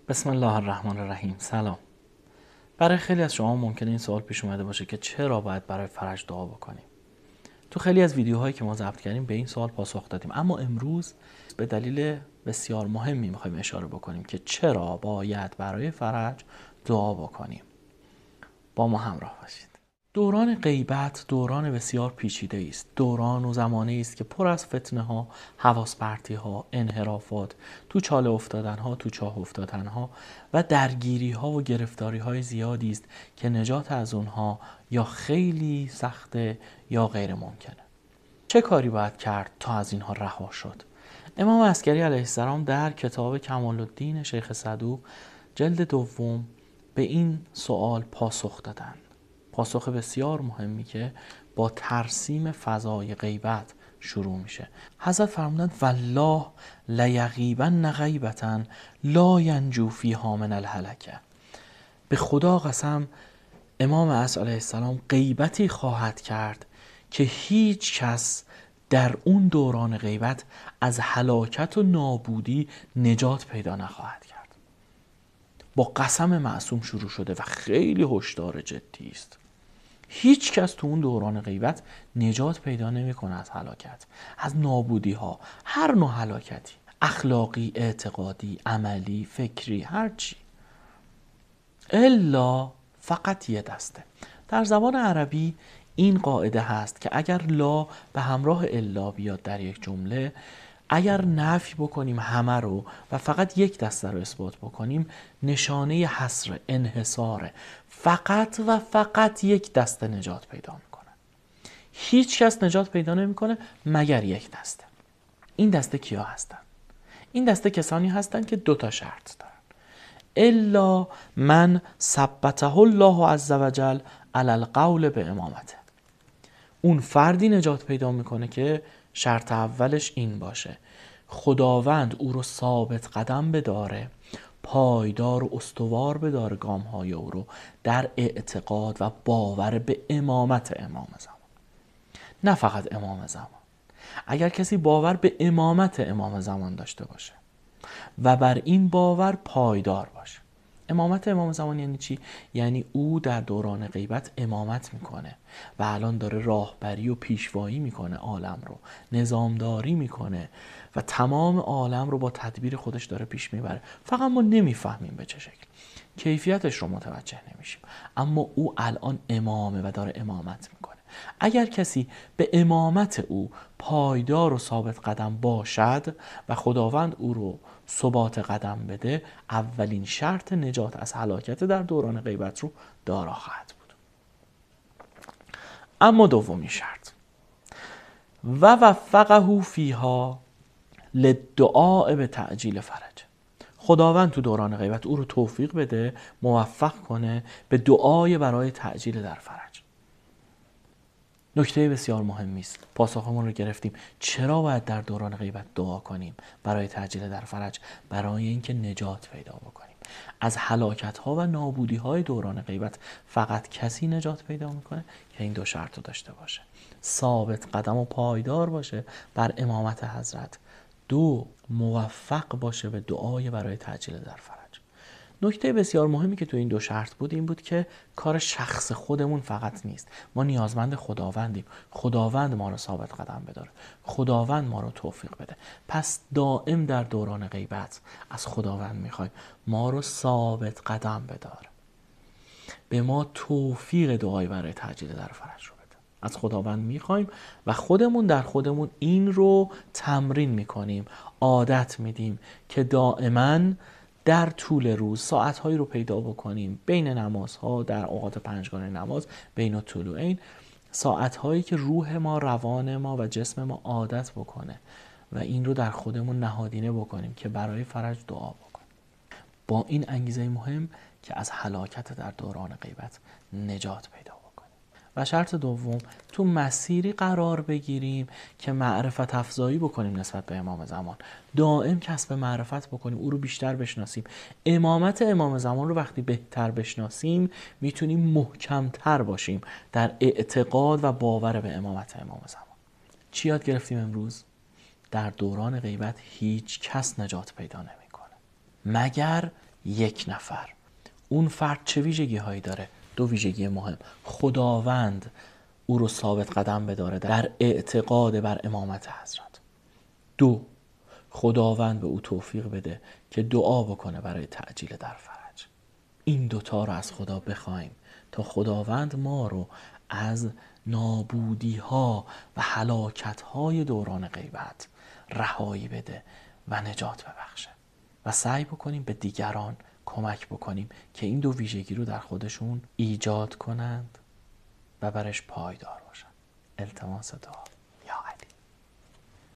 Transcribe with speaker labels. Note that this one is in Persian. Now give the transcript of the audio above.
Speaker 1: بسم الله الرحمن الرحیم. سلام. برای خیلی از شما ممکنه این سوال پیش اومده باشه که چرا باید برای فرج دعا بکنیم. تو خیلی از ویدیوهایی که ما ضبط کردیم به این سوال پاسخ دادیم، اما امروز به دلیل بسیار مهمی میخوایم اشاره بکنیم که چرا باید برای فرج دعا بکنیم. با ما همراه باشید. دوران غیبت دوران بسیار پیچیده است. دوران و زمانه است که پر از فتنه ها، حواس پرتی ها، انحرافات، تو چاله افتادن ها، تو چاه افتادن ها و درگیری ها و گرفتاری های زیادی است که نجات از اونها یا خیلی سخته یا غیر ممکنه. چه کاری باید کرد تا از اینها رها شد؟ امام عسکری علیه السلام در کتاب کمال الدین شیخ صدوق جلد دوم به این سوال پاسخ دادند. پاسخ بسیار مهمی که با ترسیم فضای غیبت شروع میشه. حضرت فرمودند والله لیغیبن غیبة لا ینجو فیها من الهلکه. به خدا قسم امام عصر علیه السلام غیبتی خواهد کرد که هیچ کس در اون دوران غیبت از هلاکت و نابودی نجات پیدا نخواهد کرد. با قسم معصوم شروع شده و خیلی هشدار جدی است. هیچ کس تو اون دوران غیبت نجات پیدا نمیکنه از هلاکت، از نابودی ها، هر نوع هلاکتی، اخلاقی، اعتقادی، عملی، فکری، هر چی، الا فقط یه دسته. در زبان عربی این قاعده هست که اگر لا به همراه الا بیاد در یک جمله، اگر نفی بکنیم همه رو و فقط یک دسته رو اثبات بکنیم، نشانه حصر، انحصار، فقط و فقط یک دسته نجات پیدا میکنه. هیچ کس نجات پیدا نمیکنه مگر یک دسته. این دسته کیا هستن؟ این دسته کسانی هستن که دو تا شرط دارن. الا من ثبته الله عز وجل علی القول به امامته. اون فردی نجات پیدا میکنه که شرط اولش این باشه: خداوند او رو ثابت قدم بداره، پایدار و استوار بداره گامهای او رو در اعتقاد و باور به امامت امام زمان. نه فقط امام زمان. اگر کسی باور به امامت امام زمان داشته باشه و بر این باور پایدار باشه. امامت امام زمان یعنی چی؟ یعنی او در دوران غیبت امامت میکنه و الان داره راهبری و پیشوایی میکنه، عالم رو نظامداری میکنه و تمام عالم رو با تدبیر خودش داره پیش میبره. فقط ما نمیفهمیم به چه شکل، کیفیتش رو متوجه نمیشیم، اما او الان امامه و داره امامت میکنه. اگر کسی به امامت او پایدار و ثابت قدم باشد و خداوند او رو ثبات قدم بده، اولین شرط نجات از هلاکت در دوران غیبت رو دارا خواهد بود. اما دومین شرط: و وفقه فیها للدعاء به تعجیل فرج. خداوند تو دوران غیبت او رو توفیق بده، موفق کنه به دعای برای تعجیل در فرج. نکته بسیار مهمی است. پاسخمون رو گرفتیم. چرا باید در دوران غیبت دعا کنیم برای تعجیل در فرج؟ برای اینکه نجات پیدا بکنیم از هلاکت ها و نابودی های دوران غیبت. فقط کسی نجات پیدا میکنه که این دو شرط رو داشته باشه: ثابت قدم و پایدار باشه بر امامت حضرت، دو، موفق باشه به دعای برای تعجیل در فرج. نکته بسیار مهمی که تو این دو شرط بود این بود که کار شخص خودمون فقط نیست. ما نیازمند خداوندیم. خداوند ما رو ثابت قدم بداره، خداوند ما رو توفیق بده. پس دائم در دوران غیبت از خداوند میخوایم ما رو ثابت قدم بداره، به ما توفیق دعای برای تعجیل در فرج رو بده. از خداوند میخوایم و خودمون در خودمون این رو تمرین میکنیم، عادت میدیم که دائما در طول روز ساعتهایی رو پیدا بکنیم بین نمازها، در اوقات پنجگانه نماز، بین طلوعین، ساعتهایی که روح ما، روان ما و جسم ما عادت بکنه و این رو در خودمون نهادینه بکنیم که برای فرج دعا بکنیم. با این انگیزه مهم که از هلاکت در دوران غیبت نجات پیدا بکنیم. و شرط دوم، تو مسیری قرار بگیریم که معرفت افزایی بکنیم نسبت به امام زمان. دائم کسب معرفت بکنیم، او رو بیشتر بشناسیم. امامت امام زمان رو وقتی بهتر بشناسیم میتونیم محکمتر باشیم در اعتقاد و باور به امامت امام زمان. چی یاد گرفتیم امروز؟ در دوران غیبت هیچ کس نجات پیدا نمیکنه مگر یک نفر. اون فرد چه ویژگی هایی داره؟ 2 ویژگی مهم. خداوند او رو ثابت قدم بداره در اعتقاد بر امامت حضرت. 2، خداوند به او توفیق بده که دعا بکنه برای تعجیل در فرج. این 2 تا رو از خدا بخوایم تا خداوند ما رو از نابودی ها و هلاکت های دوران غیبت رهایی بده و نجات ببخشه و سعی بکنیم به دیگران کمک بکنیم که این 2 ویژگی رو در خودشون ایجاد کنند و برش پایدار باشند. التماس دعا.